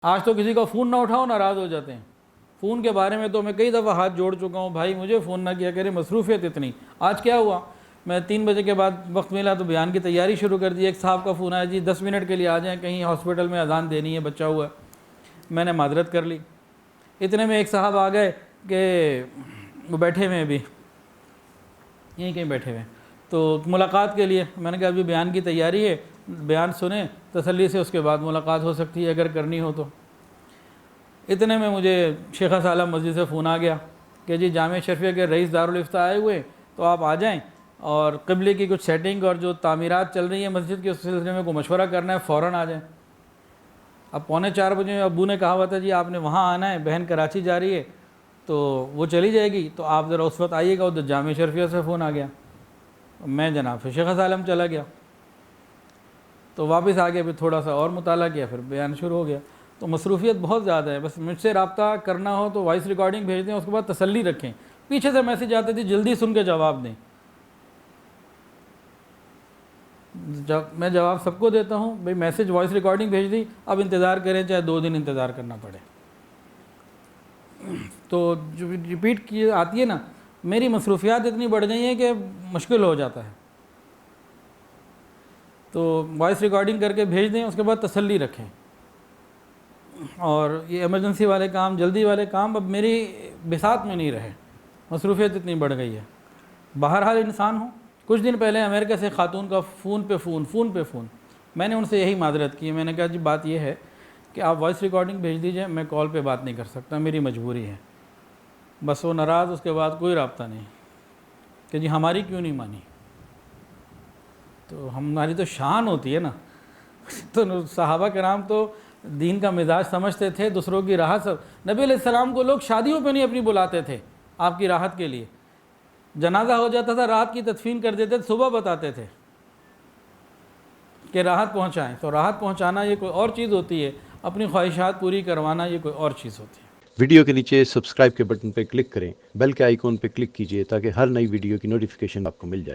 آج تو کسی کا فون نہ اٹھاؤ ناراض ہو جاتے ہیں. فون کے بارے میں تو میں کئی دفعہ ہاتھ جوڑ چکا ہوں, بھائی مجھے فون نہ کیا کرے, مصروفیت اتنی. آج کیا ہوا, میں 3 بجے کے بعد وقت ملا تو بیان کی تیاری شروع کر دی. ایک صاحب کا فون آیا, جی 10 منٹ کے لیے آ جائیں, کہیں ہاسپٹل میں اذان دینی ہے, بچہ ہوا ہے. میں نے معذرت کر لی. اتنے میں ایک صاحب آ گئے کہ وہ بیٹھے ہوئے ہیں ابھی یہیں کہیں بیٹھے ہوئے ہیں, تو ملاقات کے لیے. میں نے کہا ابھی بیان کی تیاری ہے, بیان سنیں تسلی سے, اس کے بعد ملاقات ہو سکتی ہے اگر کرنی ہو تو. اتنے میں مجھے شیخ سالم مسجد سے فون آ گیا کہ جی جامعہ شرفیہ کے رئیس دارالفتاء آئے ہوئے, تو آپ آ جائیں, اور قبلے کی کچھ سیٹنگ اور جو تعمیرات چل رہی ہیں مسجد کے اس سلسلے میں کوئی مشورہ کرنا ہے, فوراً آ جائیں. اب 3:45 بجے ابو نے کہا ہوا تھا جی آپ نے وہاں آنا ہے, بہن کراچی جا رہی ہے تو وہ چلی جائے گی, تو آپ ذرا اس وقت آئیے گا. ادھر جامعہ شرفیہ سے فون آ گیا, میں جناب پھر شیخ سالم چلا گیا, تو واپس آ گیا, پھر تھوڑا سا اور مطالعہ کیا, پھر بیان شروع ہو گیا. تو مصروفیت بہت زیادہ ہے. بس مجھ سے رابطہ کرنا ہو تو وائس ریکارڈنگ بھیج دیں, اس کے بعد تسلی رکھیں. پیچھے سے میسیج آتے تھے جلدی سن کے جواب دیں. میں جواب سب کو دیتا ہوں, بھئی میسیج وائس ریکارڈنگ بھیج دی, اب انتظار کریں چاہے 2 دن انتظار کرنا پڑے. تو جو ریپیٹ کی آتی ہے نا, میری مصروفیات اتنی بڑھ گئی ہیں کہ مشکل ہو جاتا ہے. تو وائس ریکارڈنگ کر کے بھیج دیں, اس کے بعد تسلی رکھیں. اور یہ ایمرجنسی والے کام, جلدی والے کام اب میری بساط میں نہیں رہے, مصروفیت اتنی بڑھ گئی ہے. بہرحال انسان ہوں. کچھ دن پہلے امریکہ سے خاتون کا فون پہ فون, میں نے ان سے یہی معذرت کی. میں نے کہا جی بات یہ ہے کہ آپ وائس ریکارڈنگ بھیج دیجئے, میں کال پہ بات نہیں کر سکتا, میری مجبوری ہے. بس وہ ناراض, اس کے بعد کوئی رابطہ نہیں کہ جی ہماری کیوں نہیں مانی. تو ہماری تو شان ہوتی ہے نا. تو صحابہ کرام تو دین کا مزاج سمجھتے تھے, دوسروں کی راحت. نبی علیہ السلام کو لوگ شادیوں پہ نہیں اپنی بلاتے تھے آپ کی راحت کے لیے. جنازہ ہو جاتا تھا, رات کی تدفین کر دیتے, صبح بتاتے تھے کہ راحت پہنچائیں. تو راحت پہنچانا یہ کوئی اور چیز ہوتی ہے, اپنی خواہشات پوری کروانا یہ کوئی اور چیز ہوتی ہے. ویڈیو کے نیچے سبسکرائب کے بٹن پہ کلک کریں, بیل کے آئیکن پہ کلک کیجئے تاکہ ہر نئی ویڈیو کی نوٹیفیکیشن آپ کو مل جائے.